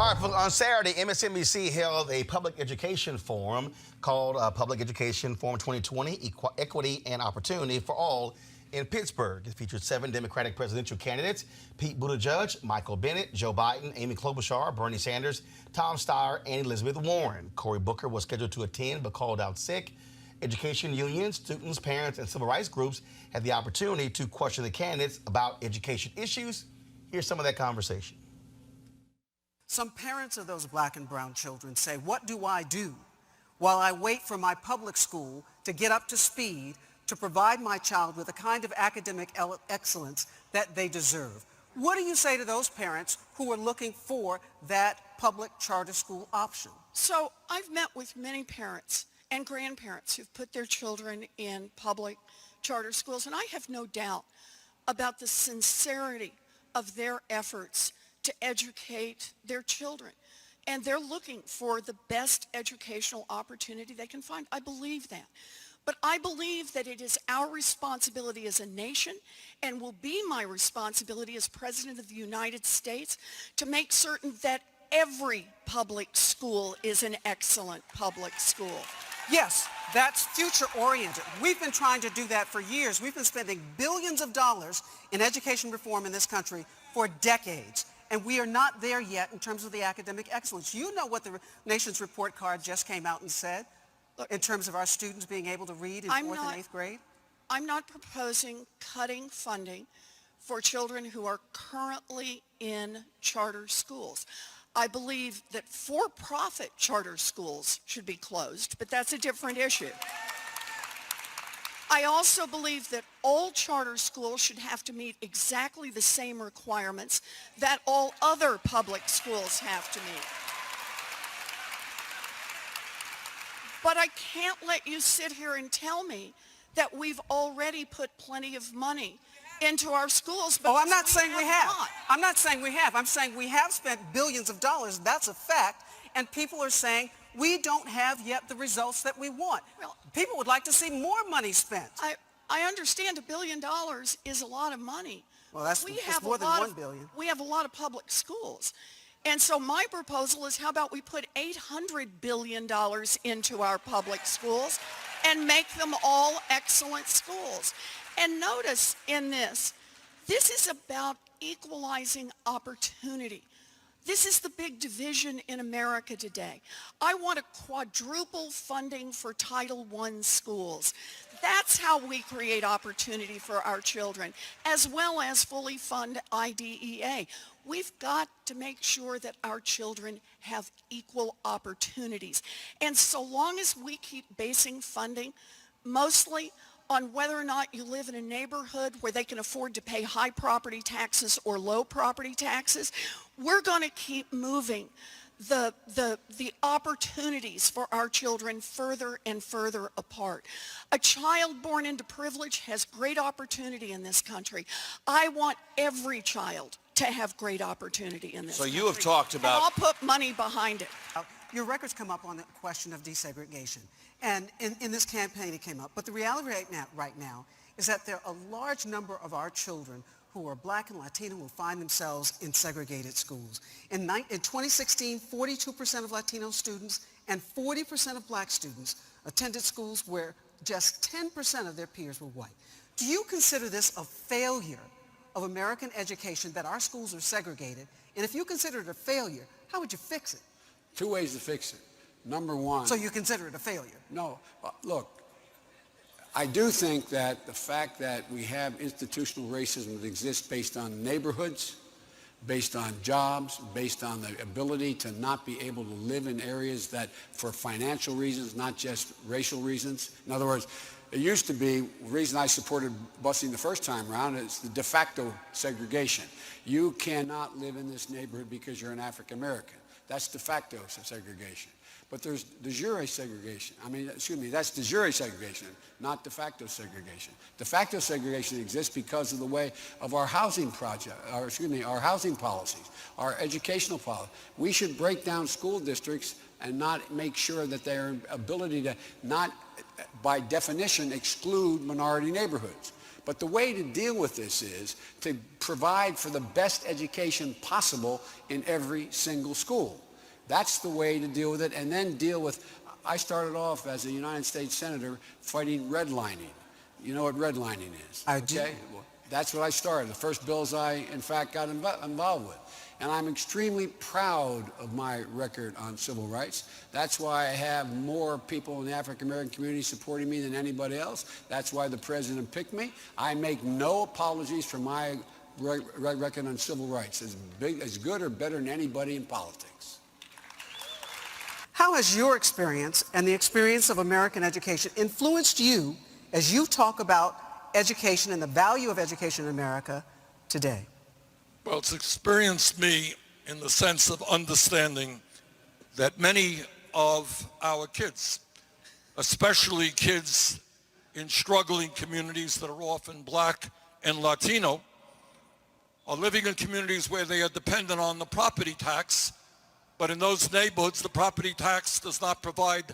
All right, on Saturday, MSNBC held a public education forum called Public Education Forum 2020, Equity and Opportunity for All in Pittsburgh. It featured 7 Democratic presidential candidates: Pete Buttigieg, Michael Bennet, Joe Biden, Amy Klobuchar, Bernie Sanders, Tom Steyer, and Elizabeth Warren. Cory Booker was scheduled to attend but called out sick. Education unions, students, parents, and civil rights groups had the opportunity to question the candidates about education issues. Here's some of that conversation. Some parents of those black and brown children say, what do I do while I wait for my public school to get up to speed to provide my child with the kind of academic excellence that they deserve? What do you say to those parents who are looking for that public charter school option? So I've met with many parents and grandparents who've put their children in public charter schools, and I have no doubt about the sincerity of their efforts to educate their children. And they're looking for the best educational opportunity they can find. I believe that. But I believe that it is our responsibility as a nation, and will be my responsibility as President of the United States, to make certain that every public school is an excellent public school. Yes, that's future-oriented. We've been trying to do that for years. We've been spending billions of dollars in education reform in this country for decades. And we are not there yet in terms of the academic excellence. You know what the nation's report card just came out and said in terms of our students being able to read in 4th and 8th grade? I'm not proposing cutting funding for children who are currently in charter schools. I believe that for-profit charter schools should be closed, but that's a different issue. I also believe that all charter schools should have to meet exactly the same requirements that all other public schools have to meet. But I can't let you sit here and tell me that we've already put plenty of money into our schools. Oh, I'm not saying we have. I'm not saying we have. I'm saying we have spent billions of dollars. That's a fact. And people are saying we don't have yet the results that we want. Well, people would like to see more money spent. I understand $1 billion is a lot of money. Well, it's more than $1 billion. We have a lot of public schools. And so my proposal is, how about we put $800 billion into our public schools and make them all excellent schools? And notice in this is about equalizing opportunity. This is the big division in America today. I want to quadruple funding for Title I schools. That's how we create opportunity for our children, as well as fully fund IDEA. We've got to make sure that our children have equal opportunities. And so long as we keep basing funding mostly on whether or not you live in a neighborhood where they can afford to pay high property taxes or low property taxes, we're going to keep moving the opportunities for our children further and further apart. A child born into privilege has great opportunity in this country. I want every child to have great opportunity in this country. So you have talked about... And I'll put money behind it. Your records come up on the question of desegregation. And in this campaign it came up. But the reality right now is that there are a large number of our children who are black and Latino who find themselves in segregated schools. In 2016, 42% of Latino students and 40% of black students attended schools where just 10% of their peers were white. Do you consider this a failure of American education that our schools are segregated? And if you consider it a failure, how would you fix it? 2 ways to fix it. Number one... So you consider it a failure? No. Look, I do think that the fact that we have institutional racism that exists based on neighborhoods, based on jobs, based on the ability to not be able to live in areas that, for financial reasons, not just racial reasons. In other words, it used to be, the reason I supported busing the first time around is the de facto segregation. You cannot live in this neighborhood because you're an African American. That's de facto segregation. But there's de jure segregation. That's de jure segregation, not de facto segregation. De facto segregation exists because of the way of our housing our housing policies, our educational policy. We should break down school districts and not make sure that their ability to not, by definition, exclude minority neighborhoods. But the way to deal with this is to provide for the best education possible in every single school. That's the way to deal with it, and then deal with, I started off as a United States Senator fighting redlining. You know what redlining is? I do. Well, that's what I started, the first bills I, in fact, got involved with. And I'm extremely proud of my record on civil rights. That's why I have more people in the African-American community supporting me than anybody else. That's why the president picked me. I make no apologies for my record on civil rights. As good or better than anybody in politics. How has your experience and the experience of American education influenced you as you talk about education and the value of education in America today? Well, it's experienced me in the sense of understanding that many of our kids, especially kids in struggling communities that are often black and Latino, are living in communities where they are dependent on the property tax, but in those neighborhoods, the property tax does not provide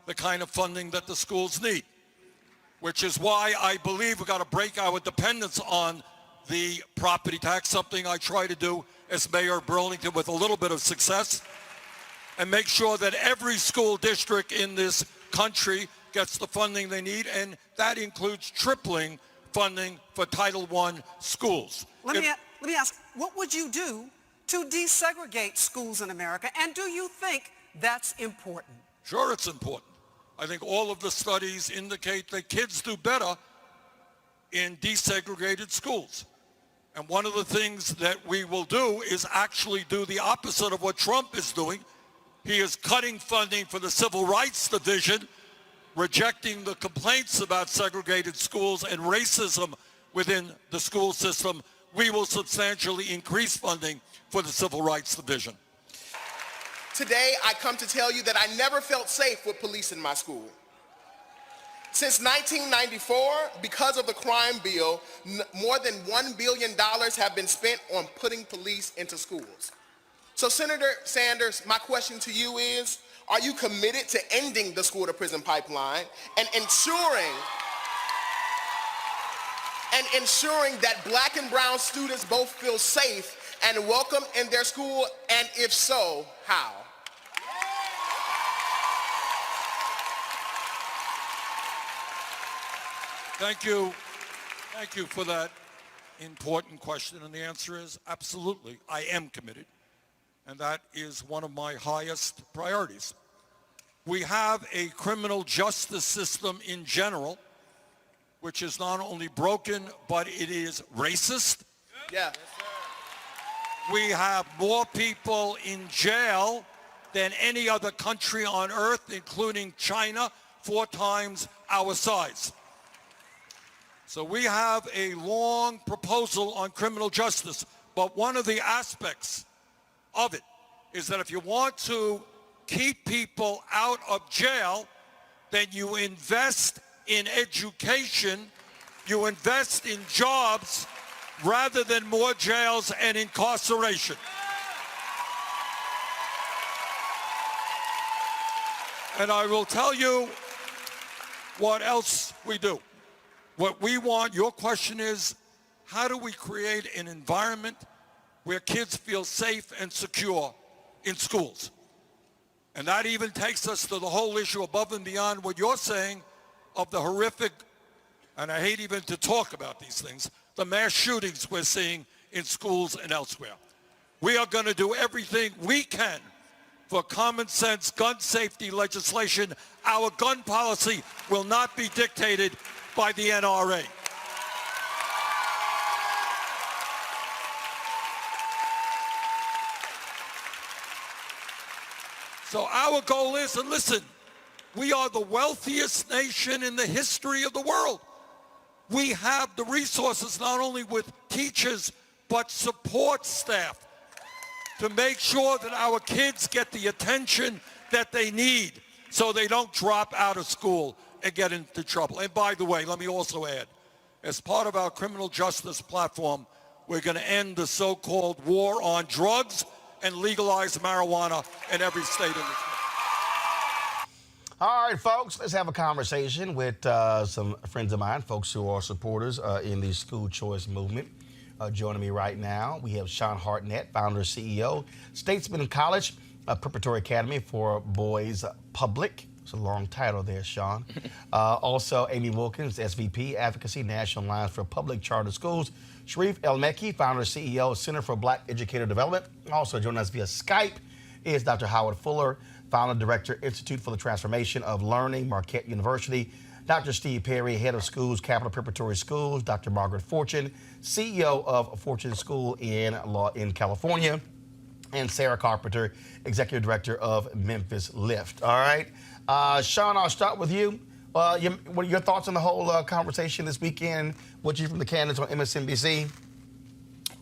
the kind of funding that the schools need, which is why I believe we've got to break our dependence on the property tax, something I try to do as mayor of Burlington with a little bit of success, and make sure that every school district in this country gets the funding they need, and that includes tripling funding for Title I schools. Let me ask, what would you do to desegregate schools in America, and do you think that's important? Sure, it's important. I think all of the studies indicate that kids do better in desegregated schools. And one of the things that we will do is actually do the opposite of what Trump is doing. He is cutting funding for the Civil Rights Division, rejecting the complaints about segregated schools and racism within the school system. We will substantially increase funding for the Civil Rights Division. Today, I come to tell you that I never felt safe with police in my school. Since 1994, because of the crime bill, more than $1 billion have been spent on putting police into schools. So Senator Sanders, my question to you is, are you committed to ending the school-to-prison pipeline and ensuring that black and brown students both feel safe and welcome in their school, and if so, how? Thank you. Thank you for that important question. And the answer is absolutely. I am committed. And that is one of my highest priorities. We have a criminal justice system in general, which is not only broken, but it is racist. Yeah. We have more people in jail than any other country on earth, including China, 4 times our size. So we have a long proposal on criminal justice, but one of the aspects of it is that if you want to keep people out of jail, then you invest in education, you invest in jobs, rather than more jails and incarceration. And I will tell you what else we do. What we want, your question is, how do we create an environment where kids feel safe and secure in schools? And that even takes us to the whole issue above and beyond what you're saying of the horrific, and I hate even to talk about these things, the mass shootings we're seeing in schools and elsewhere. We are going to do everything we can for common sense gun safety legislation. Our gun policy will not be dictated by the NRA. So our goal is, and listen, we are the wealthiest nation in the history of the world. We have the resources not only with teachers, but support staff to make sure that our kids get the attention that they need so they don't drop out of school and get into trouble. And by the way, let me also add, as part of our criminal justice platform, we're going to end the so-called war on drugs and legalize marijuana in every state in the country. All right, folks, let's have a conversation with some friends of mine, folks who are supporters in the school choice movement. Joining me right now, we have Sean Hartnett, founder and CEO, Statesman College, a preparatory academy for boys public. It's a long title there, Sean. Also, Amy Wilkins, SVP, Advocacy, National Alliance for Public Charter Schools. Sharif El-Mekki, founder and CEO, Center for Black Educator Development. Also joining us via Skype is Dr. Howard Fuller, founder director, Institute for the Transformation of Learning, Marquette University. Dr. Steve Perry, head of schools, Capital Preparatory Schools. Dr. Margaret Fortune, CEO of Fortune School in California. And Sarah Carpenter, executive director of Memphis Lift. All right. Sean, I'll start with you. What are your thoughts on the whole conversation this weekend? What you from the candidates on MSNBC?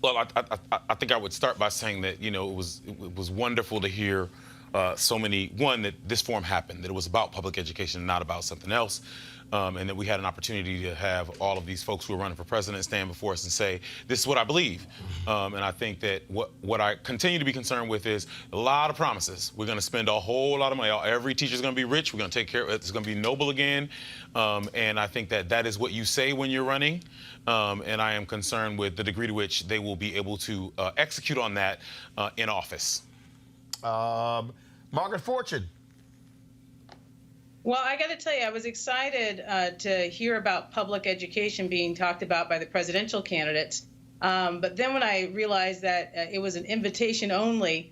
Well, I think I would start by saying that, it was wonderful to hear that this forum happened, that it was about public education and not about something else, and that we had an opportunity to have all of these folks who are running for president stand before us and say, this is what I believe. And I think that what I continue to be concerned with is a lot of promises. We're going to spend a whole lot of money. Every teacher's going to be rich. We're going to take care of it. It's going to be noble again. And I think that is what you say when you're running. And I am concerned with the degree to which they will be able to execute on that in office. Margaret Fortune. Well, I got to tell you, I was excited to hear about public education being talked about by the presidential candidates. But then when I realized that it was an invitation-only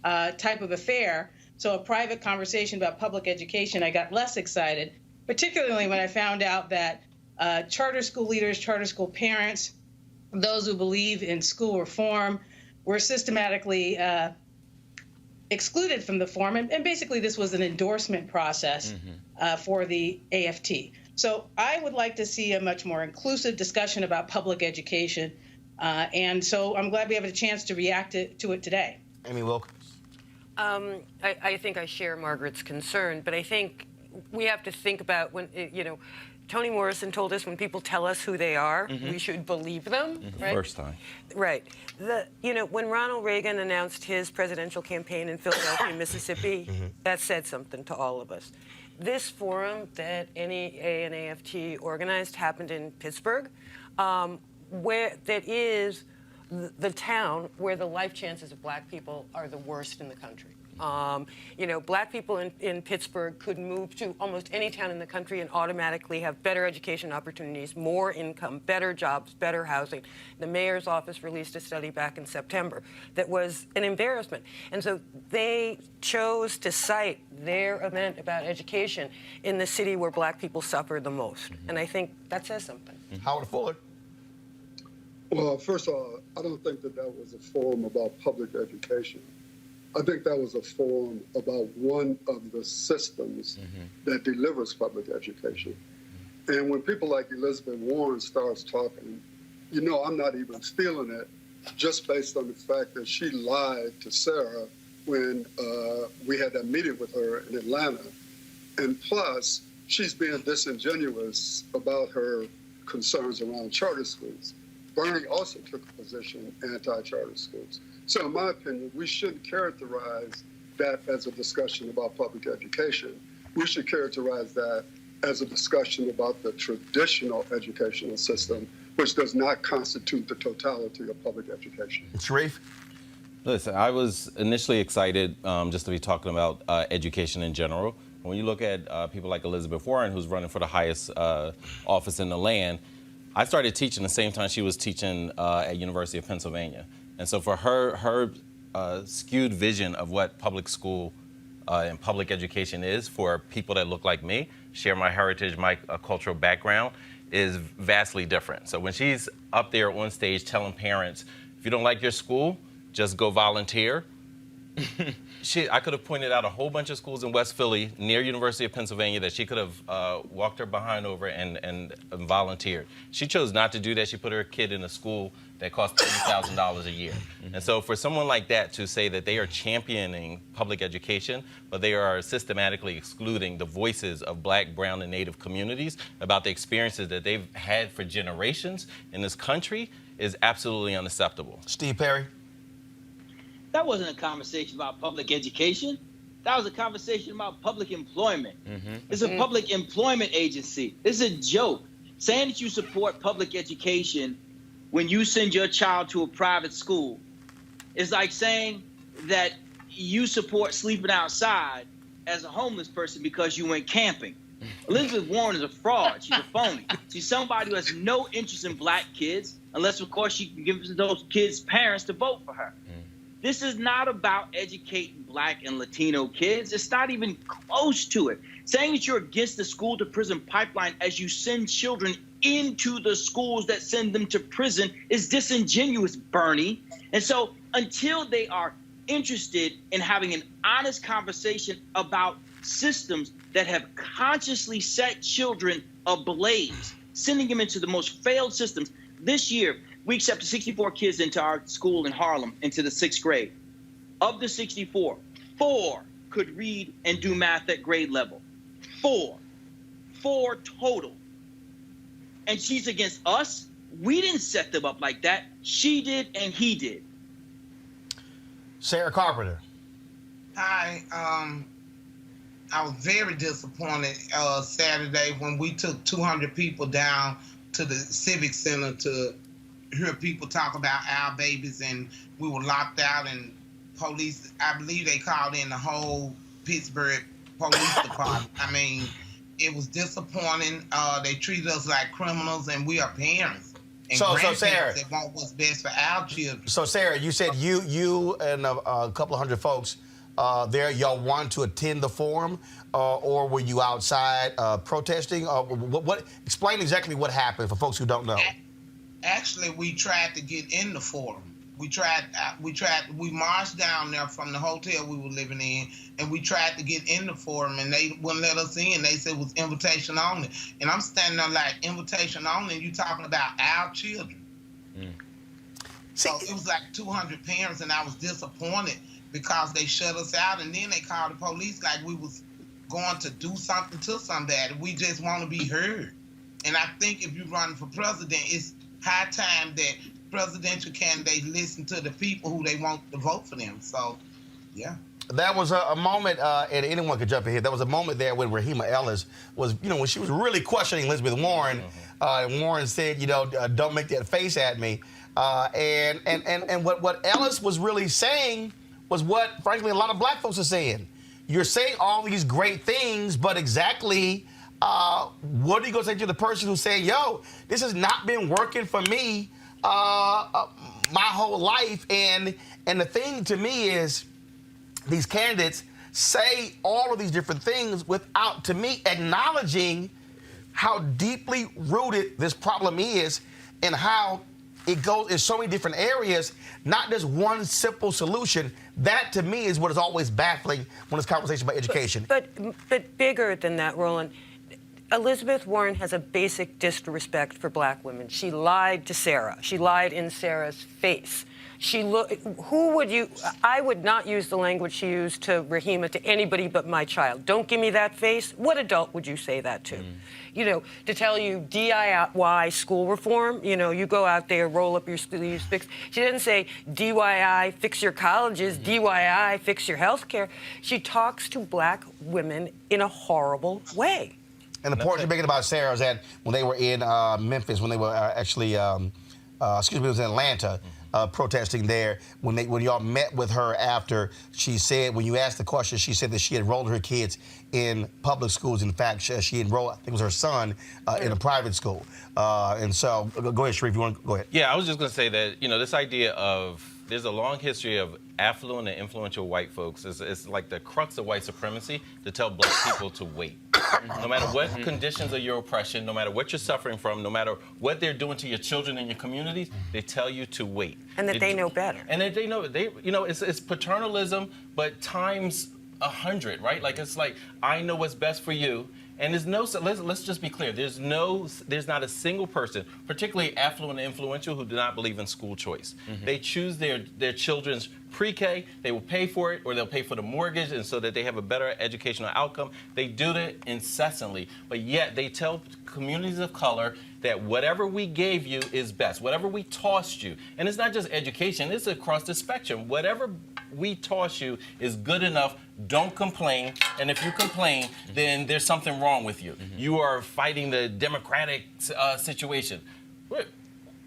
type of affair, so a private conversation about public education, I got less excited, particularly when I found out that charter school leaders, charter school parents, those who believe in school reform were systematically excluded from the forum, and basically this was an endorsement process for the AFT. So I would like to see a much more inclusive discussion about public education, and so I'm glad we have a chance to react to it today. Amy Wilkins. I think I share Margaret's concern, but I think we have to think about when, Toni Morrison told us when people tell us who they are, we should believe them. Right? First time. Right. When Ronald Reagan announced his presidential campaign in Philadelphia, Mississippi, that said something to all of us. This forum that NEA and AFT organized happened in Pittsburgh, where that is the town where the life chances of black people are the worst in the country. Black people in Pittsburgh could move to almost any town in the country and automatically have better education opportunities, more income, better jobs, better housing. The mayor's office released a study back in September that was an embarrassment. And so they chose to cite their event about education in the city where black people suffer the most. And I think that says something. Howard Fuller. Well, first of all, I don't think that was a forum about public education. I think that was a forum about one of the systems that delivers public education. And when people like Elizabeth Warren starts talking, I'm not even stealing it just based on the fact that she lied to Sarah when we had that meeting with her in Atlanta. And plus, she's being disingenuous about her concerns around charter schools. Bernie also took a position anti-charter schools. So in my opinion, we shouldn't characterize that as a discussion about public education. We should characterize that as a discussion about the traditional educational system, which does not constitute the totality of public education. Sharif? Listen, I was initially excited just to be talking about education in general. When you look at people like Elizabeth Warren, who's running for the highest office in the land, I started teaching the same time she was teaching at University of Pennsylvania. And so for her skewed vision of what public school and public education is for people that look like me, share my heritage, my cultural background, is vastly different. So when she's up there on stage telling parents, if you don't like your school, just go volunteer. I could have pointed out a whole bunch of schools in West Philly near University of Pennsylvania that she could have walked her behind over and volunteered. She chose not to do that. She put her kid in a school that costs $30,000 a year. And so for someone like that to say that they are championing public education, but they are systematically excluding the voices of Black, brown, and Native communities about the experiences that they've had for generations in this country is absolutely unacceptable. Steve Perry? That wasn't a conversation about public education. That was a conversation about public employment. It's a public employment agency. It's a joke. Saying that you support public education when you send your child to a private school is like saying that you support sleeping outside as a homeless person because you went camping. Elizabeth Warren is a fraud. She's a phony. She's somebody who has no interest in black kids, unless, of course, she can give those kids' parents to vote for her. This is not about educating black and Latino kids. It's not even close to it. Saying that you're against the school-to-prison pipeline as you send children into the schools that send them to prison is disingenuous, Bernie. And so until they are interested in having an honest conversation about systems that have consciously set children ablaze, sending them into the most failed systems. This year, we accepted 64 kids into our school in Harlem into the 6th grade. Of the 64, 4 could read and do math at grade level. 4 total. And she's against us? We didn't set them up like that. She did and he did. Sarah Carpenter. Hi. I was very disappointed Saturday when we took 200 people down to the Civic Center to hear people talk about our babies, and we were locked out, and police, I believe they called in the whole Pittsburgh Police Department. I mean, it was disappointing. They treated us like criminals, and we are parents. And So Sarah, that want what's best for our children. So Sarah, you said you and a couple of hundred folks there, y'all wanted to attend the forum, or were you outside protesting? What? Explain exactly what happened for folks who don't know. Actually, we tried to get in the forum. We marched down there from the hotel we were living in, and we tried to get in the forum, and they wouldn't let us in. They said it was invitation only. And I'm standing there like, invitation only, and you talking about our children. So it was like 200 parents, and I was disappointed because they shut us out, and then they called the police like we was going to do something to somebody. We just want to be heard. And I think if you're running for president, it's high time that presidential candidates listen to the people who they want to vote for them. So, yeah. That was a moment, and anyone could jump in here. There was a moment there when Rahima Ellis was, when she was really questioning Elizabeth Warren. And Warren said, don't make that face at me. And what Ellis was really saying was what, frankly, a lot of black folks are saying. You're saying all these great things, but exactly what are you going to say to the person who's saying, yo, this has not been working for me my whole life? And the thing to me is these candidates say all of these different things without, to me, acknowledging how deeply rooted this problem is and how it goes in so many different areas, not just one simple solution. That, to me, is what is always baffling when it's conversation about education. But bigger than that, Roland, Elizabeth Warren has a basic disrespect for black women. She lied to Sarah. She lied in Sarah's face. I would not use the language she used to Rahima to anybody but my child. Don't give me that face. What adult would you say that to? To tell you DIY school reform, you go out there, roll up your sleeves, fix. She didn't say DIY, fix your colleges, DIY, fix your health care. She talks to black women in a horrible way. And the point you're making about Sarah is that when they were in Memphis, when they were it was in Atlanta, protesting there, when y'all met with her after, she said, when you asked the question, she said that she enrolled her kids in public schools. In fact, she enrolled, I think it was her son, in a private school. And so, go ahead, Sharif, you want to go ahead? Yeah, I was just going to say that, this idea of, there's a long history of affluent and influential white folks. It's like the crux of white supremacy to tell black people to wait. No matter what conditions of your oppression, no matter what you're suffering from, no matter what they're doing to your children and your communities, they tell you to wait. And that they know better. And that they know, it's paternalism, but times 100, right? Like, it's like, I know what's best for you. And let's just be clear. There's not a single person, particularly affluent and influential, who do not believe in school choice. They choose their children's pre-K, they will pay for it, or they'll pay for the mortgage, and so that they have a better educational outcome. They do that incessantly, but yet they tell communities of color that whatever we gave you is best, whatever we tossed you. And it's not just education, it's across the spectrum. Whatever we toss you is good enough. Don't complain. And if you complain, then there's something wrong with you. You are fighting the democratic situation.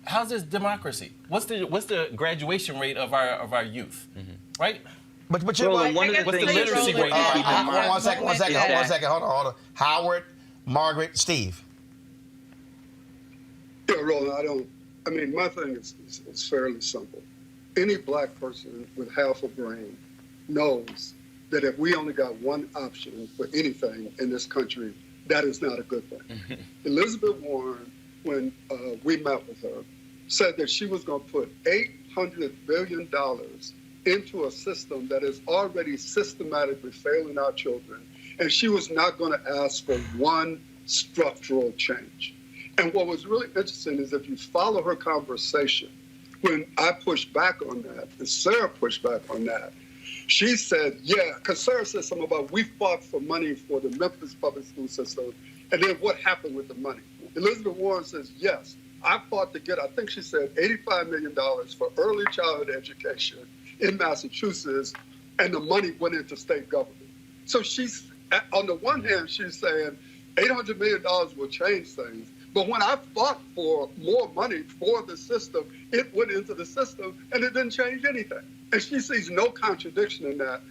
How's this democracy? What's the graduation rate of our youth? Right? But you Roland, one of the what's the things literacy that rate? we keep in mind one second. is Hold on. Howard, Margaret, Steve. Yeah, Roland, my thing is fairly simple. Any black person with half a brain knows that if we only got one option for anything in this country, that is not a good thing. Elizabeth Warren, when we met with her, said that she was going to put $800 billion into a system that is already systematically failing our children, and she was not going to ask for one structural change. And what was really interesting is if you follow her conversation, when I pushed back on that, and Sarah pushed back on that, she said, yeah, because Sarah said something about we fought for money for the Memphis public school system, and then what happened with the money? Elizabeth Warren says, yes, I fought to get, I think she said, $85 million for early childhood education in Massachusetts, and the money went into state government. So she's, on the one hand, she's saying $800 million will change things. But when I fought for more money for the system, it went into the system and it didn't change anything. And she sees no contradiction in that.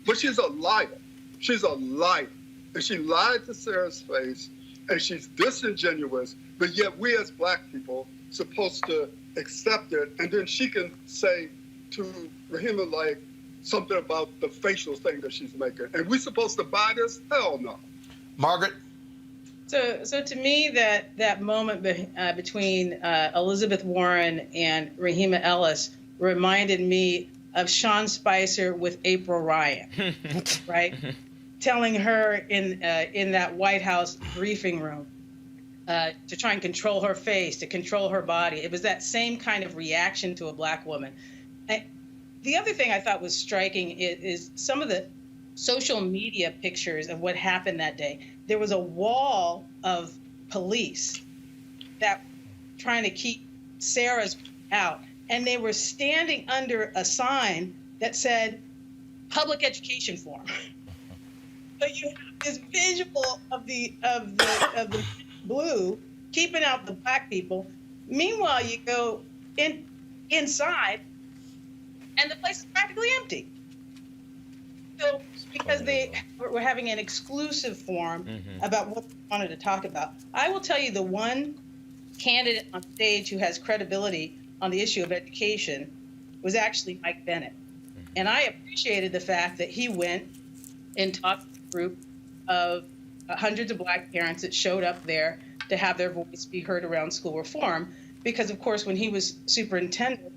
But she's a liar. She's a liar. And she lied to Sarah's face, and she's disingenuous, but yet we as black people supposed to accept it. And then she can say to Rahima, like, something about the facial thing that she's making. And we supposed to buy this? Hell no. Margaret? So to me, that moment between Elizabeth Warren and Rahima Ellis reminded me of Sean Spicer with April Ryan, right? Telling her in that White House briefing room to try and control her face, to control her body. It was that same kind of reaction to a black woman. The other thing I thought was striking is some of the social media pictures of what happened that day. There was a wall of police that were trying to keep Sarah's out, and they were standing under a sign that said public education forum. So you have this visual of the blue keeping out the black people. Meanwhile, you go inside, and the place is practically empty. So because they were having an exclusive forum about what they wanted to talk about. I will tell you, the one candidate on stage who has credibility on the issue of education was actually Mike Bennett. And I appreciated the fact that he went and talked to a group of hundreds of black parents that showed up there to have their voice be heard around school reform. Because, of course, when he was superintendent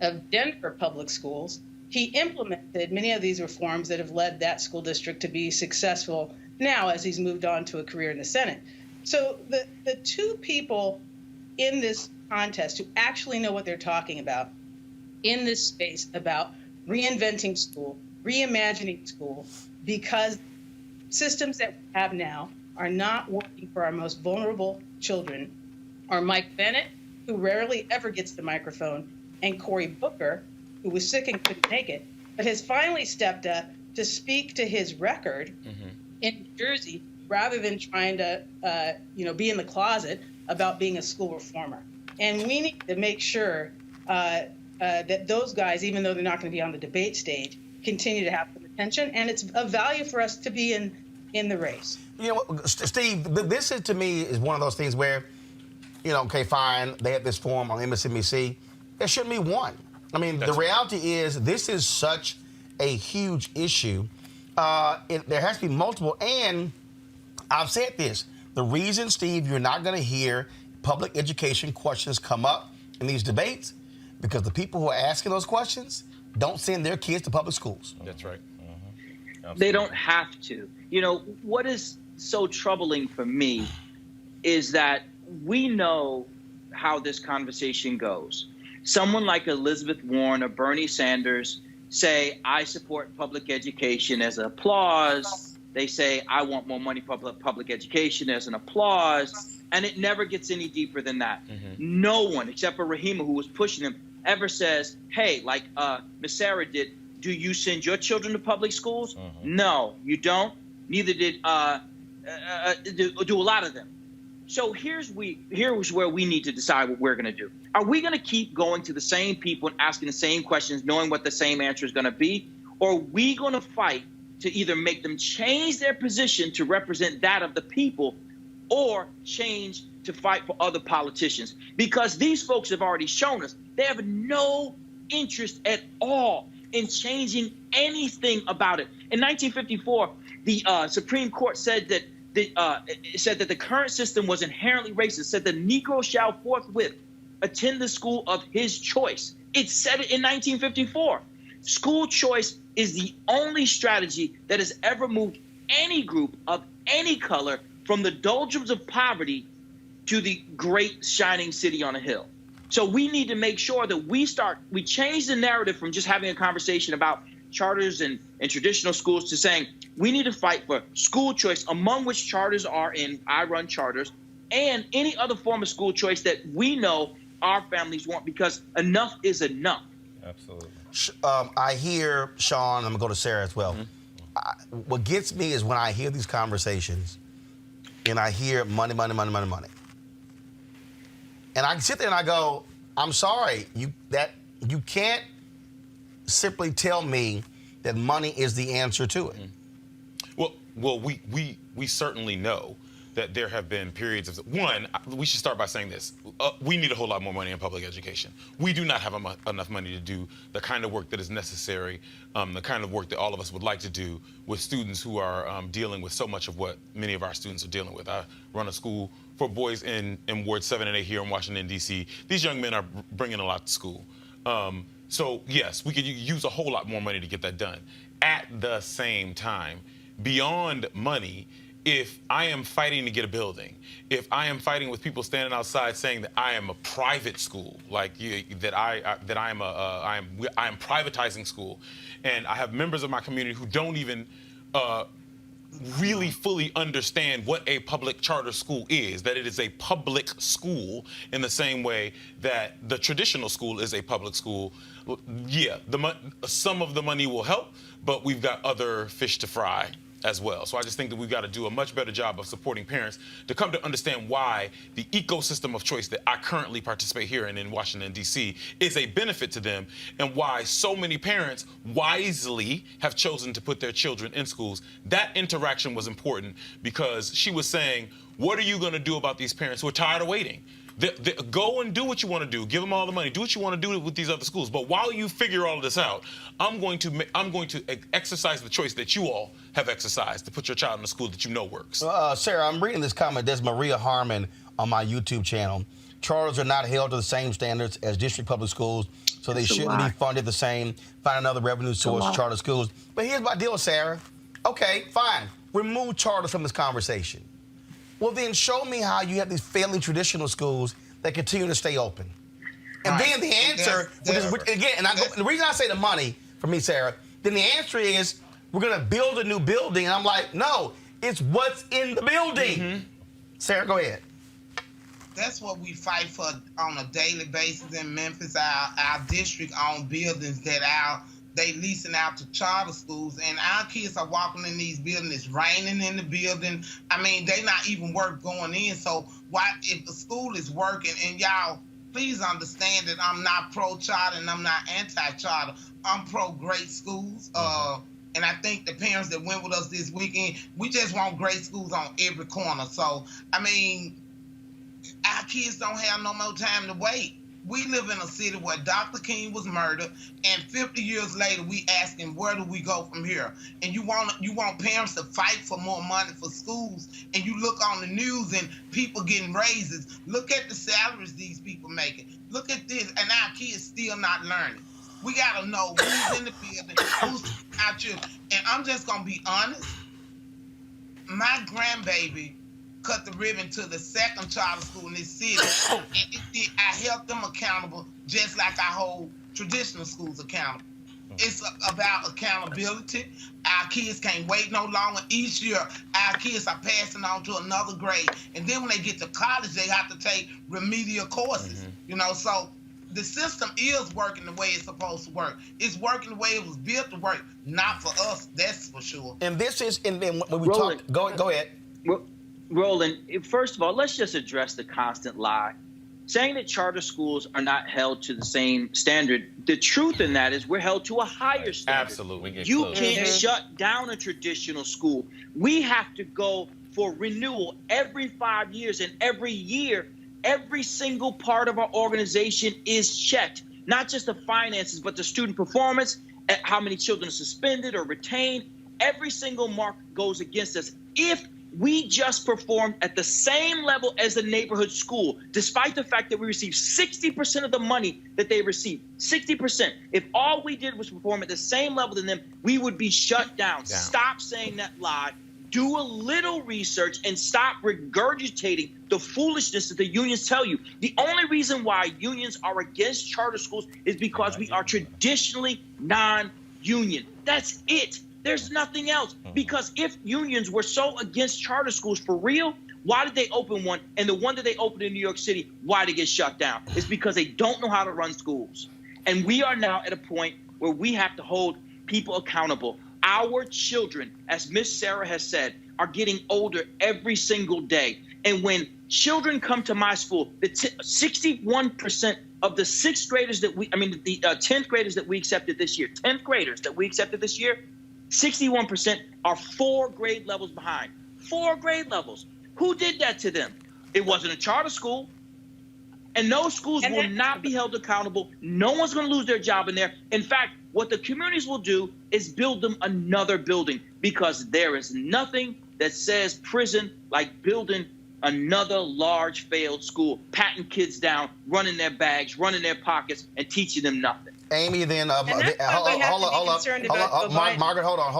of Denver public schools, he implemented many of these reforms that have led that school district to be successful now as he's moved on to a career in the Senate. So the two people in this contest who actually know what they're talking about in this space about reinventing school, reimagining school, because systems that we have now are not working for our most vulnerable children, are Mike Bennett, who rarely ever gets the microphone, and Cory Booker, who was sick and couldn't make it, but has finally stepped up to speak to his record in New Jersey rather than trying to be in the closet about being a school reformer. And we need to make sure that those guys, even though they're not going to be on the debate stage, continue to have some attention. And it's of value for us to be in the race. You know, Steve, this is, to me, is one of those things where, okay, fine, they had this forum on MSNBC. There shouldn't be one. I mean, the reality is this is such a huge issue. There has to be multiple. And I've said this. The reason, Steve, you're not going to hear public education questions come up in these debates, because the people who are asking those questions don't send their kids to public schools. That's right. They don't have to. What is so troubling for me is that we know how this conversation goes. Someone like Elizabeth Warren or Bernie Sanders say, I support public education as an applause. They say, I want more money for public education as an applause. And it never gets any deeper than that. No one, except for Rahima, who was pushing them, ever says, hey, like Miss Sarah did, do you send your children to public schools? No, you don't. Neither did do a lot of them. So here's where we need to decide what we're going to do. Are we going to keep going to the same people and asking the same questions, knowing what the same answer is going to be? Or are we going to fight to either make them change their position to represent that of the people, or change to fight for other politicians? Because these folks have already shown us they have no interest at all in changing anything about it. In 1954, the Supreme Court said that the current system was inherently racist, said the Negro shall forthwith attend the school of his choice. It said it in 1954. School choice is the only strategy that has ever moved any group of any color from the doldrums of poverty to the great shining city on a hill. So we need to make sure that we change the narrative from just having a conversation about charters and traditional schools to saying we need to fight for school choice, among which charters are in. I run charters, and any other form of school choice that we know our families want, because enough is enough. Absolutely. I hear, Sean, I'm going to go to Sarah as well. What gets me is when I hear these conversations and I hear money, money, money, money, money. And I sit there and I go, I'm sorry, you can't simply tell me that money is the answer to it. Well, we certainly know that there have been periods of, one, we should start by saying this. We need a whole lot more money in public education. We do not have enough money to do the kind of work that is necessary, the kind of work that all of us would like to do with students who are dealing with so much of what many of our students are dealing with. I run a school for boys in Ward 7 and 8 here in Washington, D.C. These young men are bringing a lot to school. So, yes, we could use a whole lot more money to get that done. At the same time, beyond money, if I am fighting to get a building, if I am fighting with people standing outside saying that I am a private school, like that I am privatizing school, and I have members of my community who don't even really fully understand what a public charter school is, that it is a public school in the same way that the traditional school is a public school. Yeah, some of the money will help, but we've got other fish to fry as well. So I just think that we've got to do a much better job of supporting parents to come to understand why the ecosystem of choice that I currently participate here in Washington, D.C. is a benefit to them, and why so many parents wisely have chosen to put their children in schools. That interaction was important because she was saying, what are you going to do about these parents who are tired of waiting? Go and do what you want to do. Give them all the money. Do what you want to do with these other schools. But while you figure all of this out, I'm going to exercise the choice that you all have exercised to put your child in a school that you know works. Sarah, I'm reading this comment. There's Maria Harmon on my YouTube channel. Charters are not held to the same standards as district public schools, so they shouldn't be funded the same. Find another revenue source, charter schools. But here's my deal, Sarah. Okay, fine. Remove charters from this conversation. Well, then show me how you have these failing traditional schools that continue to stay open. And then the answer, the reason I say the money, for me, Sarah, then the answer is we're going to build a new building. And I'm like, no, it's what's in the building. Sarah, go ahead. That's what we fight for on a daily basis in Memphis. Our district-owned buildings that they leasing out to charter schools, and our kids are walking in these buildings. It's raining in the building. I mean, they not even worth going in. So why, if the school is working, and y'all, please understand that I'm not pro-charter and I'm not anti-charter. I'm pro-great schools. And I think the parents that went with us this weekend, we just want great schools on every corner. So, I mean, our kids don't have no more time to wait. We live in a city where Dr. King was murdered, and 50 years later, we asking, where do we go from here? And you want parents to fight for more money for schools, and you look on the news and people getting raises. Look at the salaries these people making. Look at this, and our kids still not learning. We got to know who's in the building, who's out here. And I'm just going to be honest. My grandbaby cut the ribbon to the second charter school in this city. And I held them accountable just like I hold traditional schools accountable. It's about accountability. Our kids can't wait no longer. Each year, our kids are passing on to another grade. And then when they get to college, they have to take remedial courses. So the system is working the way it's supposed to work. It's working the way it was built to work, not for us, that's for sure. And this is, and then when we Roland, talk, go ahead. Roland, first of all, let's just address the constant lie. Saying that charter schools are not held to the same standard, the truth in that is we're held to a higher standard. Absolutely. You can't shut down a traditional school. We have to go for renewal every 5 years, and every year, every single part of our organization is checked. Not just the finances, but the student performance, how many children are suspended or retained. Every single mark goes against us. If we just performed at the same level as the neighborhood school, despite the fact that we received 60% of the money that they received, 60%. If all we did was perform at the same level than them, we would be shut down. Stop saying that lie. Do a little research and stop regurgitating the foolishness that the unions tell you. The only reason why unions are against charter schools is because we are traditionally non-union. That's it. There's nothing else. Because if unions were so against charter schools for real, why did they open one? And the one that they opened in New York City, why did it get shut down? It's because they don't know how to run schools. And we are now at a point where we have to hold people accountable. Our children, as Miss Sarah has said, are getting older every single day. And when children come to my school, 61% of the 10th graders that we accepted this year, 10th graders that we accepted this year, 61% are 4 grade levels behind. 4 grade levels. Who did that to them? It wasn't a charter school. And those schools will not be held accountable. No one's going to lose their job in there. In fact, what the communities will do is build them another building, because there is nothing that says prison like building another large failed school, patting kids down, running their bags, running their pockets, and teaching them nothing. Amy, then Margaret, hold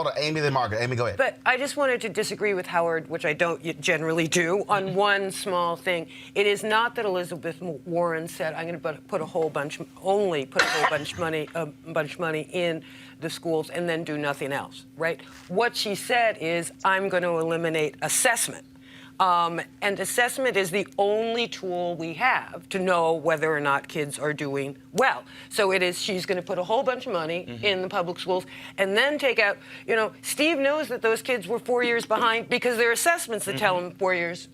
on. Amy, then Margaret. Amy, go ahead. But I just wanted to disagree with Howard, which I don't generally do, on one small thing. It is not that Elizabeth Warren said, "I'm going to put a whole bunch money in the schools and then do nothing else." Right? What she said is, "I'm going to eliminate assessment." And assessment is the only tool we have to know whether or not kids are doing well. So she's going to put a whole bunch of money in the public schools and then take out, Steve knows that those kids were 4 years behind because there are assessments that tell them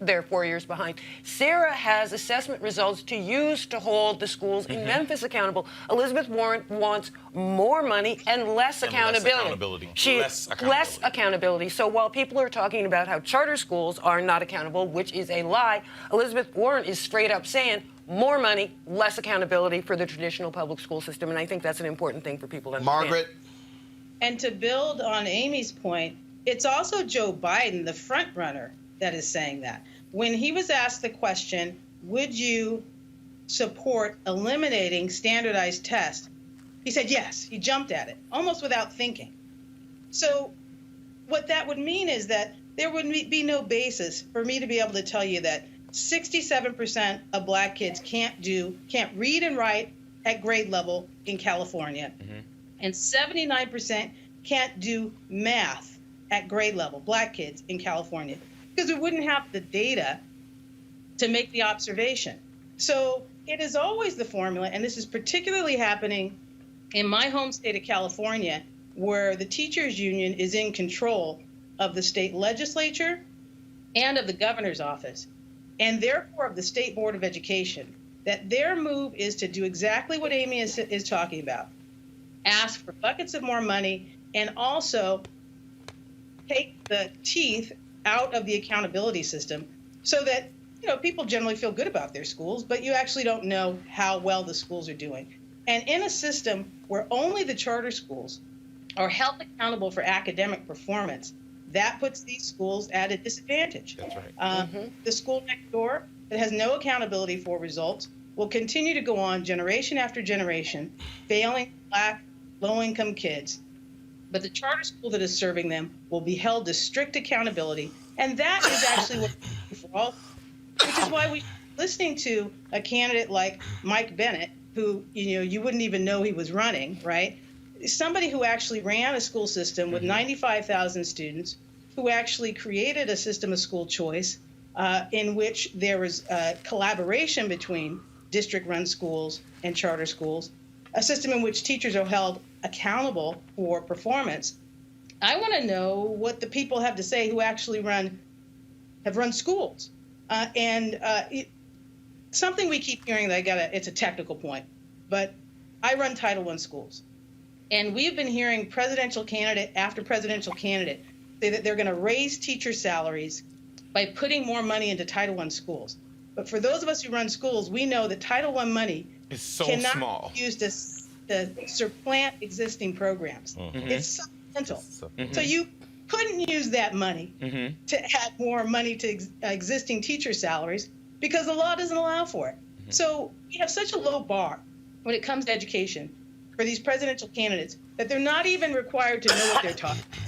they're 4 years behind. Sarah has assessment results to use to hold the schools in Memphis accountable. Elizabeth Warren wants more money and less accountability. Less accountability. So while people are talking about how charter schools are not accountable, which is a lie, Elizabeth Warren is straight up saying more money, less accountability for the traditional public school system. And I think that's an important thing for people to understand. Margaret? And to build on Amy's point, it's also Joe Biden, the front runner, that is saying that. When he was asked the question, would you support eliminating standardized tests? He said yes. He jumped at it, almost without thinking. So what that would mean is that there would be no basis for me to be able to tell you that 67% of black kids can't read and write at grade level in California, and 79% can't do math at grade level, black kids in California, because we wouldn't have the data to make the observation. So it is always the formula, and this is particularly happening in my home state of California, where the teachers union is in control of the state legislature and of the governor's office, and therefore of the State Board of Education, that their move is to do exactly what Amy is talking about. Ask for buckets of more money and also take the teeth out of the accountability system so that people generally feel good about their schools, but you actually don't know how well the schools are doing. And in a system where only the charter schools are held accountable for academic performance, that puts these schools at a disadvantage. That's right. The school next door that has no accountability for results will continue to go on generation after generation, failing black, low-income kids. But the charter school that is serving them will be held to strict accountability, and that is actually what for all, which is why we're listening to a candidate like Mike Bennett, who you wouldn't even know he was running, right? Somebody who actually ran a school system with 95,000 students, who actually created a system of school choice in which there was collaboration between district-run schools and charter schools, a system in which teachers are held accountable for performance. I want to know what the people have to say who actually have run schools. Something we keep hearing that it's a technical point, but I run Title I schools. And we've been hearing presidential candidate after presidential candidate say that they're going to raise teacher salaries by putting more money into Title I schools. But for those of us who run schools, we know that Title I money It's so cannot small. be used to supplant existing programs. Mm-hmm. It's supplemental. So you couldn't use that money to add more money to existing teacher salaries because the law doesn't allow for it. So we have such a low bar when it comes to education for these presidential candidates that they're not even required to know what they're talking about.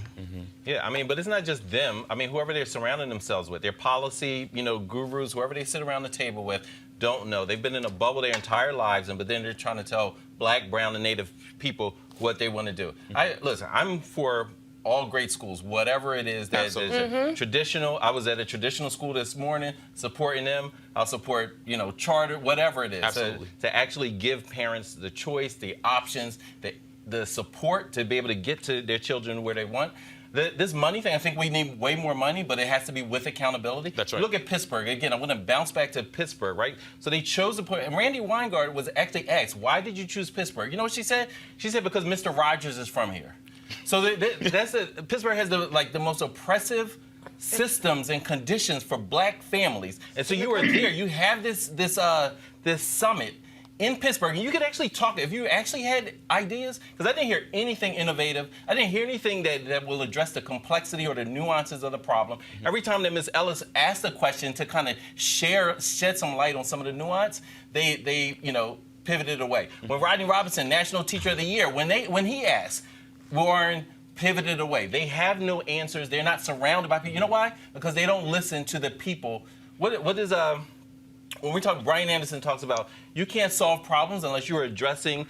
Yeah, I mean, but it's not just them. I mean, whoever they're surrounding themselves with, their policy, gurus, whoever they sit around the table with, don't know. They've been in a bubble their entire lives, but then they're trying to tell Black, brown, and Native people what they want to do. Listen, I'm for all great schools, whatever it is that is traditional. I was at a traditional school this morning, supporting them. I'll support, charter, whatever it is. Absolutely. To actually give parents the choice, the options, the support to be able to get to their children where they want. This money thing, I think we need way more money, but it has to be with accountability. That's right. Look at Pittsburgh. Again, I want to bounce back to Pittsburgh, right? So they chose to put, and Randy Weingart was actually asked, why did you choose Pittsburgh? You know what she said? She said, because Mr. Rogers is from here. So Pittsburgh has the most oppressive systems and conditions for Black families. And so you are there. You have this summit in Pittsburgh, and you could actually talk, if you actually had ideas, because I didn't hear anything innovative. I didn't hear anything that will address the complexity or the nuances of the problem. Every time that Ms. Ellis asked a question to kind of shed some light on some of the nuance, they pivoted away. When Rodney Robinson, National Teacher of the Year, when he asked, Warren pivoted away. They have no answers. They're not surrounded by people. You know why? Because they don't listen to the people. What is when we talk, Brian Anderson talks about you can't solve problems unless you're addressing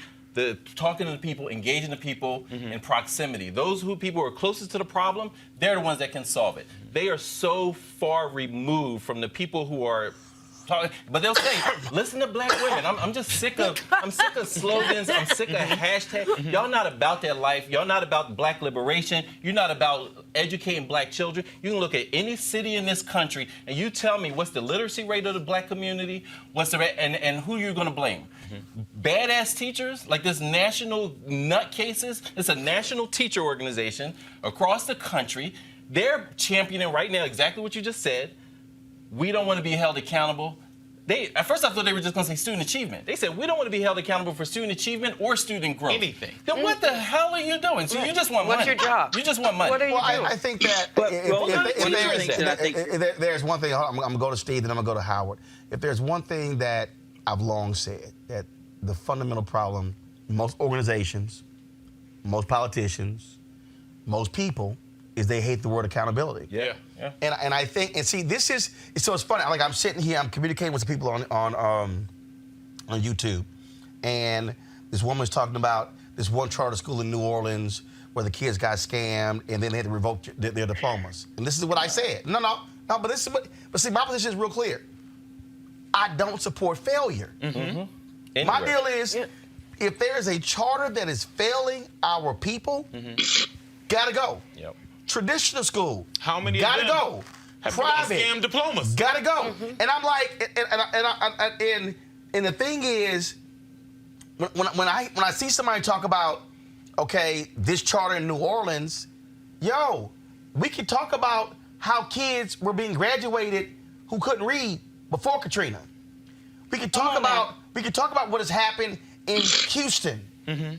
talking to the people, engaging the people in proximity. Those people who are closest to the problem, they're the ones that can solve it. They are so far removed from the people who are talking, but they'll say, listen to Black women. I'm just sick of slogans. I'm sick of hashtags. Y'all not about that life. Y'all not about Black liberation. You're not about educating Black children. You can look at any city in this country and you tell me what's the literacy rate of the Black community, and who you're going to blame. Badass teachers, like this national nutcases. It's a national teacher organization across the country. They're championing right now exactly what you just said. We don't want to be held accountable. At first I thought they were just going to say student achievement. They said, we don't want to be held accountable for student achievement or student growth. Anything. Then what the hell are you doing? So you just want What's money. your job? You just want money. What are you doing? I think that if there's one thing, I'm going to go to Steve, then I'm going to go to Howard. If there's one thing that I've long said, that the fundamental problem, most organizations, most politicians, most people, is they hate the word accountability. Yeah. And I think, and see, it's funny. Like I'm sitting here, I'm communicating with some people on YouTube, and this woman's talking about this one charter school in New Orleans where the kids got scammed and then they had to revoke their diplomas. And this is what I said. No, but see, my position is real clear. I don't support failure. My deal is, if there is a charter that is failing our people, gotta go. Yep. Traditional school, how many gotta of them go. have Private, scam diplomas? Gotta go. And I'm like, and the thing is, when I see somebody talk about, okay, this charter in New Orleans, we could talk about how kids were being graduated who couldn't read before Katrina. We could talk about what has happened in Houston,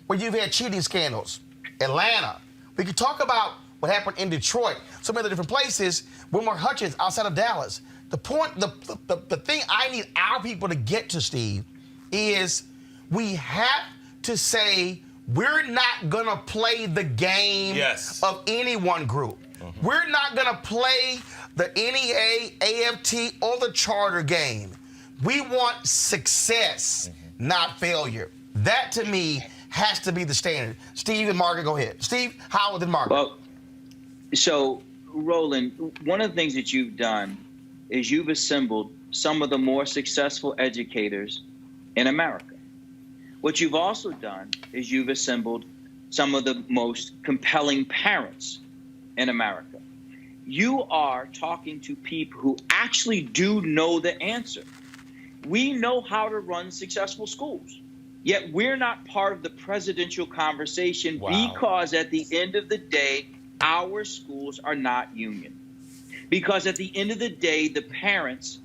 where you've had cheating scandals, Atlanta. We could talk about what happened in Detroit, some other different places, Wilmer Hutchins outside of Dallas. The point, the thing I need our people to get to, Steve, is we have to say we're not gonna play the game of any one group. We're not gonna play the NEA, AFT, or the charter game. We want success, not failure. That, to me, has to be the standard. Steve and Margaret, go ahead. Steve, Howard, and Margaret. Well, so, Roland, one of the things that you've done is you've assembled some of the more successful educators in America. What you've also done is you've assembled some of the most compelling parents in America. You are talking to people who actually do know the answer. We know how to run successful schools, yet we're not part of the presidential conversation because at the end of the day, our schools are not union. Because at the end of the day, the parents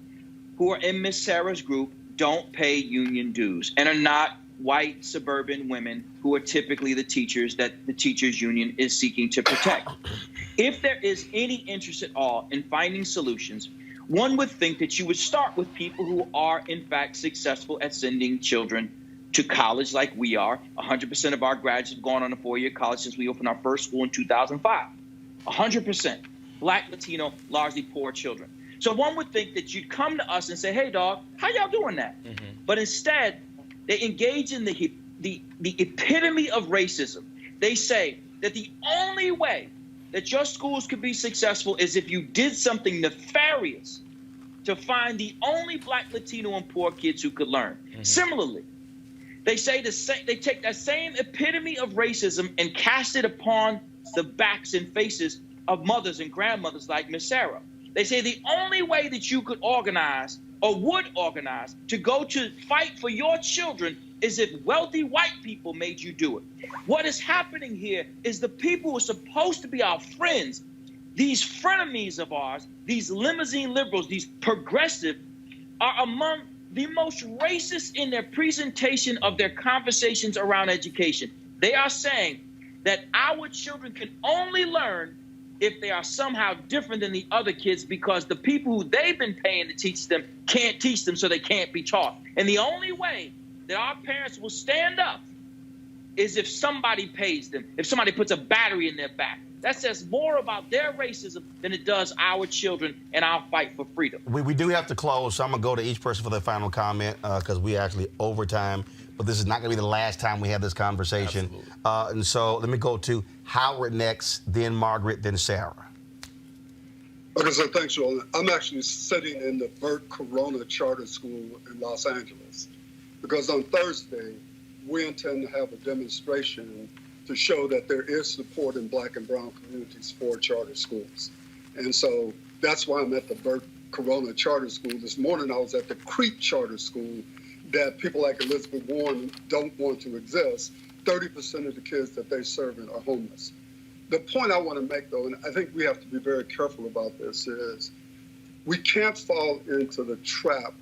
who are in Miss Sarah's group don't pay union dues and are not white suburban women who are typically the teachers that the teachers union is seeking to protect. If there is any interest at all in finding solutions, one would think that you would start with people who are in fact successful at sending children to college like we are. 100% of our graduates have gone on a 4-year college since we opened our first school in 2005. 100%. Black, Latino, largely poor children. So one would think that you'd come to us and say, hey, dog, how y'all doing that? But instead, they engage in the epitome of racism. They say that the only way that your schools could be successful is if you did something nefarious to find the only Black, Latino, and poor kids who could learn. Similarly, they say they take that same epitome of racism and cast it upon the backs and faces of mothers and grandmothers like Miss Sarah. They say the only way that you could organize or would organize to go to fight for your children is if wealthy white people made you do it. What is happening here is the people who are supposed to be our friends, these frenemies of ours, these limousine liberals, these progressive, are among the most racist in their presentation of their conversations around education. They are saying that our children can only learn if they are somehow different than the other kids because the people who they've been paying to teach them can't teach them, so they can't be taught. And the only way that our parents will stand up is if somebody pays them, if somebody puts a battery in their back. That says more about their racism than it does our children and our fight for freedom. We do have to close, so I'm going to go to each person for their final comment because we actually overtime. But this is not going to be the last time we have this conversation. And so let me go to Howard next, then Margaret, then Sarah. Okay, so thanks, Roland. I'm actually sitting in the Burt Corona Charter School in Los Angeles because on Thursday, we intend to have a demonstration to show that there is support in Black and brown communities for charter schools. And so that's why I'm at the Burt Corona Charter School. This morning I was at the Creek Charter School that people like Elizabeth Warren don't want to exist. 30% of the kids that they serve are homeless. The point I want to make, though, and I think we have to be very careful about this, is we can't fall into the trap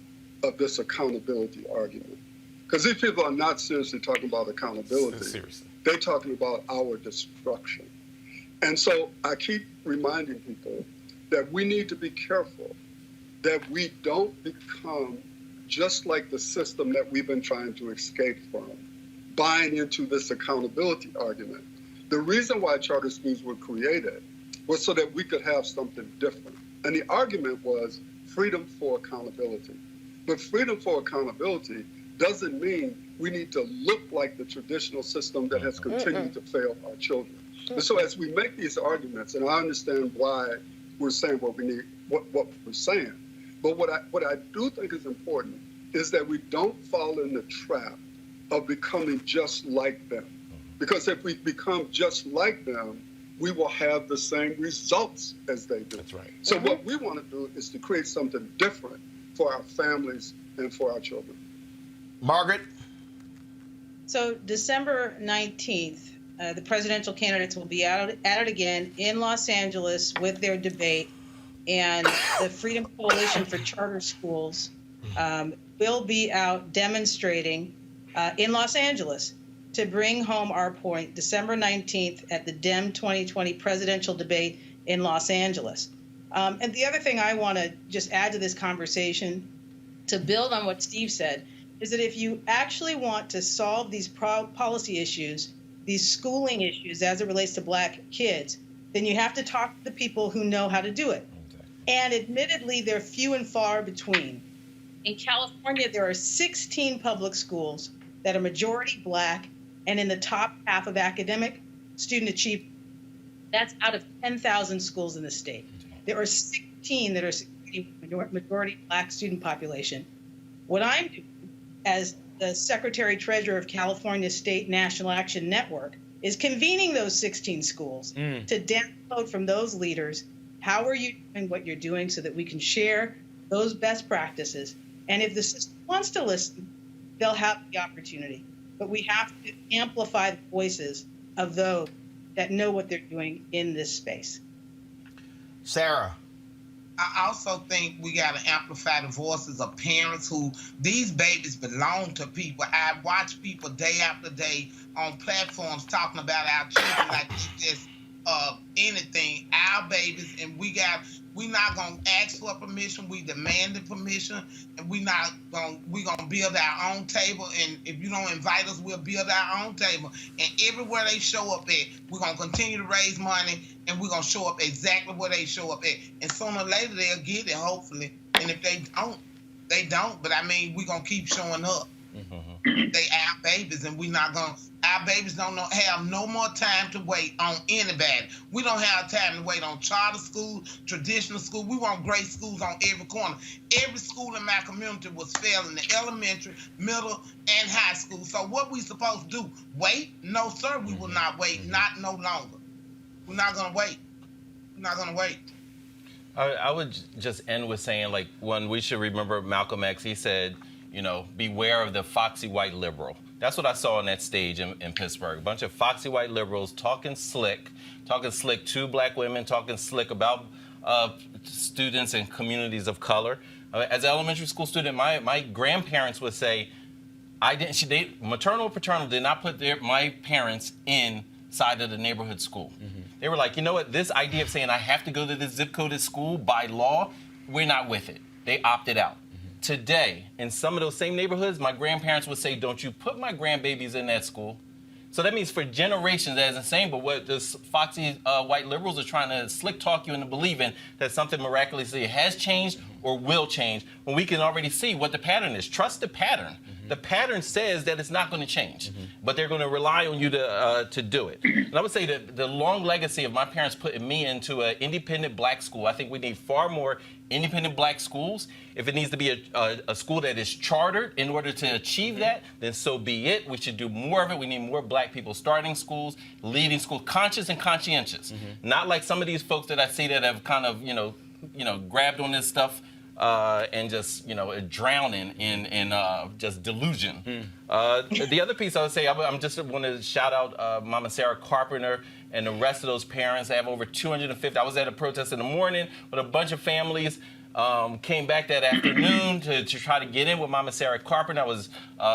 of this accountability argument. Because these people are not seriously talking about accountability. Seriously. They're talking about our destruction. And so I keep reminding people that we need to be careful that we don't become just like the system that we've been trying to escape from, buying into this accountability argument. The reason why charter schools were created was so that we could have something different. And the argument was freedom for accountability. But freedom for accountability doesn't mean we need to look like the traditional system that has continued to fail our children. And so as we make these arguments, and I understand why we're saying what we need, what we're saying, but what I do think is important is that we don't fall in the trap of becoming just like them. Because if we become just like them, we will have the same results as they do. That's right. So what we want to do is to create something different for our families and for our children. Margaret? So December 19th, the presidential candidates will be at it again in Los Angeles with their debate, and the Freedom Coalition for Charter Schools will be out demonstrating in Los Angeles to bring home our point December 19th at the Dem 2020 presidential debate in Los Angeles. And the other thing I want to just add to this conversation, to build on what Steve said, is that if you actually want to solve these policy issues, these schooling issues as it relates to Black kids, then you have to talk to the people who know how to do it. Okay. And admittedly, they're few and far between. In California, there are 16 public schools that are majority Black and in the top half of academic student achievement. That's out of 10,000 schools in the state. There are 16 that are majority Black student population. What I'm doing as the Secretary Treasurer of California State National Action Network, is convening those 16 schools to download from those leaders, how are you doing what you're doing, so that we can share those best practices. And if the system wants to listen, they'll have the opportunity. But we have to amplify the voices of those that know what they're doing in this space. Sarah. I also think we got to amplify the voices of parents who, these babies belong to people. I watch people day after day on platforms talking about our children like it's just anything, our babies, and we not gonna ask for permission. We demanded permission, and we gonna build our own table. And if you don't invite us, we'll build our own table. And everywhere they show up at, we're gonna continue to raise money, and we're gonna show up exactly where they show up at. And sooner or later they'll get it, hopefully. And if they don't, they don't. But I mean, we're gonna keep showing up. They our babies, and our babies don't have no more time to wait on anybody. We don't have time to wait on charter schools, traditional schools. We want great schools on every corner. Every school in my community was failing, the elementary, middle, and high school. So what we supposed to do? Wait? No, sir, we will not wait. Not no longer. We're not gonna wait. We're not gonna wait. I would just end with saying, like, when we should remember Malcolm X, he said, beware of the foxy white liberal. That's what I saw on that stage in Pittsburgh. A bunch of foxy white liberals talking slick to black women, talking slick about students and communities of color. As an elementary school student, my grandparents would say, maternal or paternal did not put my parents inside of the neighborhood school. They were like, you know what, this idea of saying I have to go to this zip coded school by law, we're not with it. They opted out. Today, in some of those same neighborhoods, my grandparents would say, don't you put my grandbabies in that school. So that means for generations, that isn't saying, but what the foxy white liberals are trying to slick talk you into believing that something miraculously has changed or will change, when we can already see what the pattern is. Trust the pattern. The pattern says that it's not going to change, but they're going to rely on you to do it. And I would say that the long legacy of my parents putting me into an independent black school, I think we need far more independent black schools. If it needs to be a school that is chartered in order to achieve that, then so be it. We should do more of it. We need more black people starting schools, leading schools, conscious and conscientious. Not like some of these folks that I see that have kind of, grabbed on this stuff and just, drowning in just delusion. The other piece I would say, I'm just want to shout out Mama Sarah Carpenter and the rest of those parents. I have over 250. I was at a protest in the morning with a bunch of families. Came back that afternoon to try to get in with Mama Sarah Carpenter. That was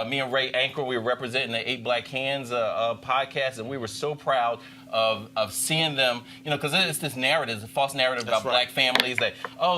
me and Ray Anchor. We were representing the 8 Black Hands podcast, and we were so proud of seeing them, because it's this narrative, a false narrative about black families that,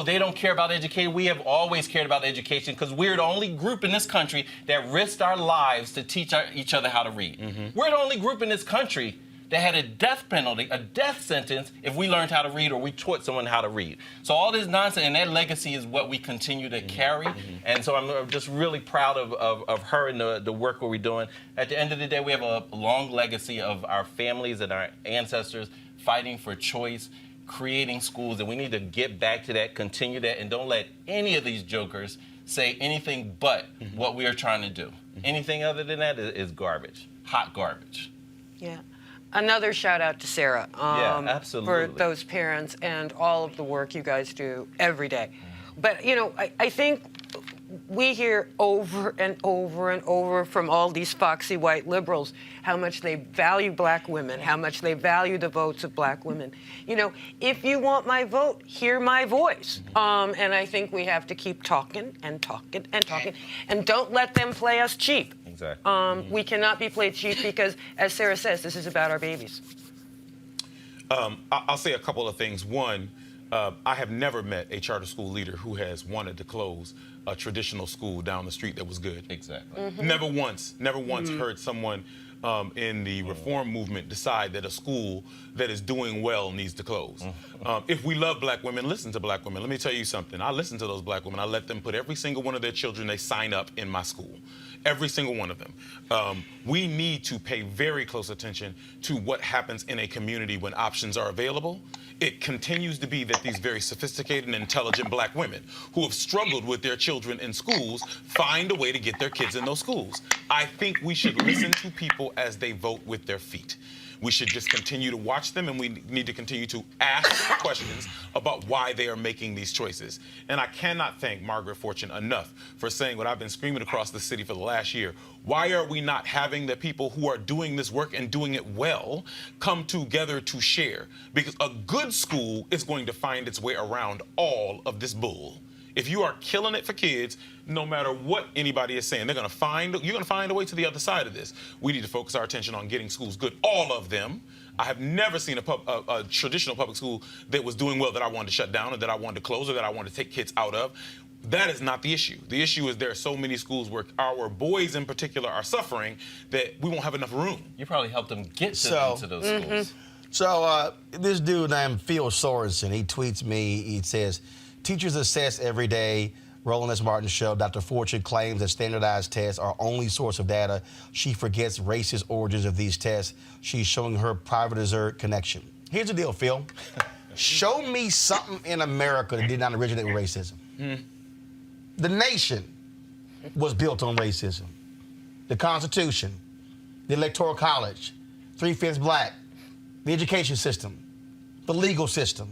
they don't care about education. We have always cared about education because we're the only group in this country that risked our lives to teach each other how to read. We're the only group in this country that had a death penalty, a death sentence, if we learned how to read or we taught someone how to read. So all this nonsense, and that legacy is what we continue to carry. And so I'm just really proud of her and the work we're doing. At the end of the day, we have a long legacy of our families and our ancestors fighting for choice, creating schools, and we need to get back to that, continue that, and don't let any of these jokers say anything but what we are trying to do. Anything other than that is garbage, hot garbage. Yeah. Another shout out to Sarah absolutely. for those parents and all of the work you guys do every day. But, I think we hear over and over and over from all these foxy white liberals how much they value black women, how much they value the votes of black women. If you want my vote, hear my voice. And I think we have to keep talking and talking and talking. And don't let them play us cheap. Exactly. We cannot be played cheap because, as Sarah says, this is about our babies. I'll say a couple of things. One, I have never met a charter school leader who has wanted to close a traditional school down the street that was good. Exactly. Never once heard someone in the reform movement decide that a school that is doing well needs to close. If we love black women, listen to black women. Let me tell you something. I listen to those black women. I let them put every single one of their children they sign up in my school. Every single one of them. We need to pay very close attention to what happens in a community when options are available it continues to be that these very sophisticated and intelligent black women who have struggled with their children in schools find a way to get their kids in those schools. I think we should listen to people as they vote with their feet. We should just continue to watch them, and we need to continue to ask them questions about why they are making these choices. And I cannot thank Margaret Fortune enough for saying what I've been screaming across the city for the last year. Why are we not having the people who are doing this work and doing it well come together to share? Because a good school is going to find its way around all of this bull. If you are killing it for kids, no matter what anybody is saying, you're going to find a way to the other side of this. We need to focus our attention on getting schools good, all of them. I have never seen a traditional public school that was doing well that I wanted to shut down or that I wanted to close or that I wanted to take kids out of. That is not the issue. The issue is there are so many schools where our boys in particular are suffering that we won't have enough room. You probably helped them get into those schools. So this dude named Phil Sorensen, he tweets me, he says, teachers assess every day. Roland S. Martin show. Dr. Fortune claims that standardized tests are only source of data. She forgets racist origins of these tests. She's showing her privatized connection. Here's the deal, Phil. Show me something in America that did not originate with racism. The nation was built on racism. The Constitution, the Electoral College, 3/5 black, the education system, the legal system,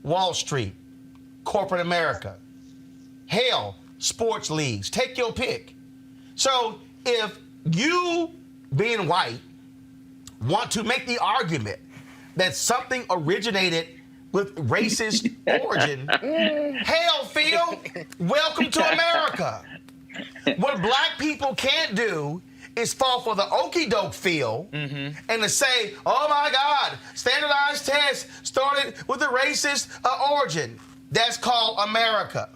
Wall Street, corporate America, hell, sports leagues, take your pick. So if you, being white, want to make the argument that something originated with racist origin, hell, Phil, welcome to America. What black people can't do is fall for the okie doke, Phil, and to say, oh my God, standardized tests started with a racist origin. That's called America.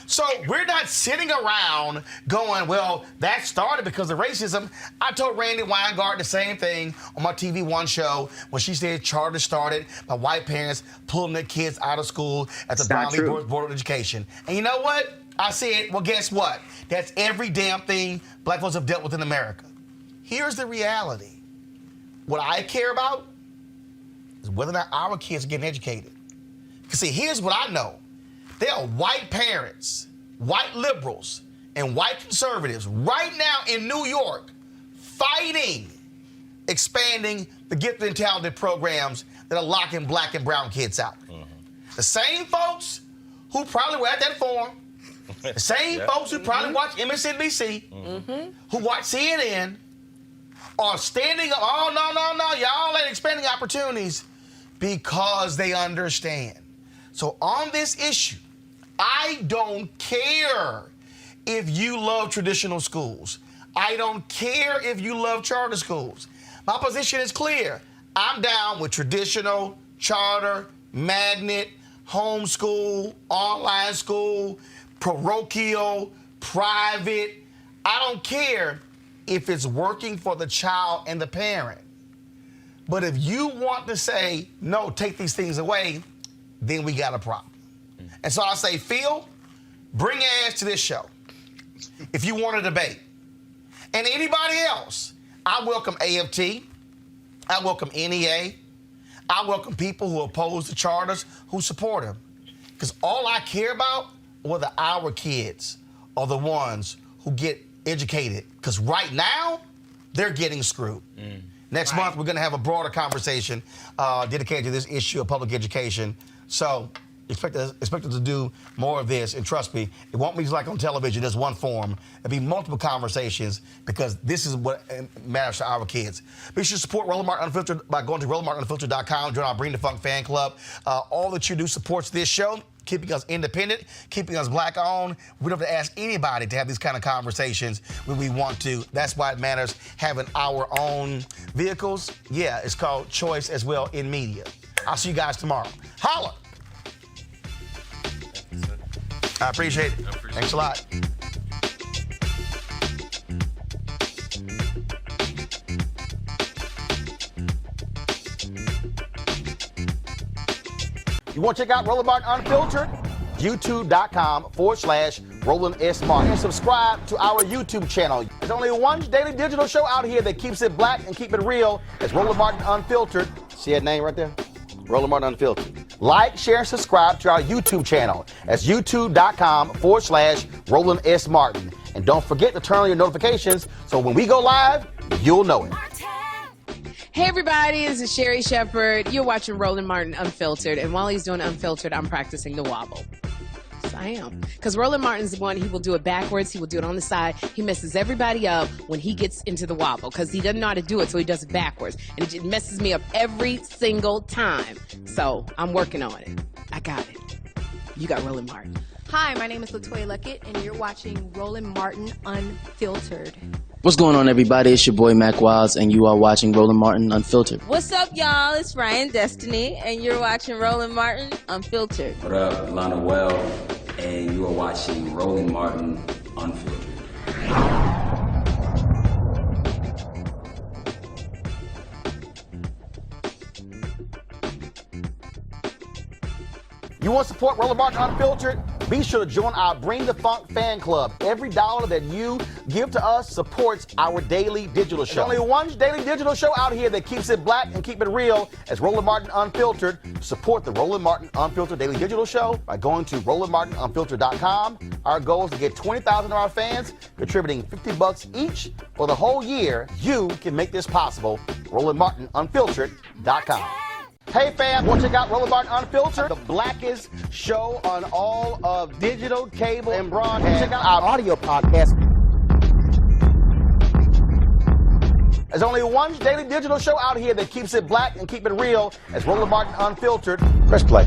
So we're not sitting around going, well, that started because of racism. I told Randy Weingart the same thing on my TV One show when she said charter started by white parents pulling their kids out of school at the Baltimore Board of Education. And you know what? I said, well, guess what? That's every damn thing black folks have dealt with in America. Here's the reality. What I care about is whether or not our kids are getting educated. Because see, here's what I know. There are white parents, white liberals, and white conservatives right now in New York fighting expanding the gifted and talented programs that are locking black and brown kids out. The same folks who probably were at that forum, the same folks who probably watch MSNBC, who watch CNN, are standing up, oh, no, y'all ain't expanding opportunities because they understand. So on this issue, I don't care if you love traditional schools. I don't care if you love charter schools. My position is clear. I'm down with traditional, charter, magnet, homeschool, online school, parochial, private. I don't care if it's working for the child and the parent. But if you want to say, no, take these things away, then we got a problem. And so I say, Phil, bring your ass to this show if you want to debate. And anybody else, I welcome AFT, I welcome NEA, I welcome people who oppose the charters, who support them. Because all I care about are whether our kids are the ones who get educated. Because right now, they're getting screwed. Next month, we're going to have a broader conversation dedicated to this issue of public education. So expect us to do more of this. And trust me, it won't be like on television, there's one forum. It'll be multiple conversations because this is what matters to our kids. Be sure to support Roland Martin Unfiltered by going to RolandMartinUnfiltered.com. Join our Bring the Funk fan club. All that you do supports this show, keeping us independent, keeping us black owned. We don't have to ask anybody to have these kind of conversations when we want to. That's why it matters having our own vehicles. Yeah, it's called choice as well in media. I'll see you guys tomorrow. Holla! I appreciate it. Thanks a lot. You want to check out Roland Martin Unfiltered? YouTube.com/Roland S. Martin. And subscribe to our YouTube channel. There's only one daily digital show out here that keeps it black and keep it real. It's Roland Martin Unfiltered. See that name right there? Roland Martin Unfiltered. Like, share, and subscribe to our YouTube channel. That's youtube.com/Roland S. Martin. And don't forget to turn on your notifications so when we go live, you'll know it. Hey everybody, this is Sherry Shepherd. You're watching Roland Martin Unfiltered, and while he's doing Unfiltered, I'm practicing the wobble. Yes, I am. Because Roland Martin's the one, he will do it backwards, he will do it on the side. He messes everybody up when he gets into the wobble, because he doesn't know how to do it, so he does it backwards. And it just messes me up every single time. So I'm working on it. I got it. You got Roland Martin. Hi, my name is LaToya Luckett, and you're watching Roland Martin Unfiltered. What's going on, everybody? It's your boy Mac Wiles, and you are watching Roland Martin Unfiltered. What's up, y'all? It's Ryan Destiny, and you're watching Roland Martin Unfiltered. What up, Lana Well, and you are watching Roland Martin Unfiltered. You want to support Roland Martin Unfiltered? Be sure to join our Bring the Funk fan club. Every dollar that you give to us supports our daily digital show. There's only one daily digital show out here that keeps it black and keep it real as Roland Martin Unfiltered. Support the Roland Martin Unfiltered daily digital show by going to RolandMartinUnfiltered.com. Our goal is to get 20,000 of our fans contributing $50 each for the whole year. You can make this possible. RolandMartinUnfiltered.com. Hey fam, want to check out Roland Martin Unfiltered, the blackest show on all of digital, cable, and broadcast. Check out our audio podcast. There's only one daily digital show out here that keeps it black and keep it real as Roland Martin Unfiltered. Press play.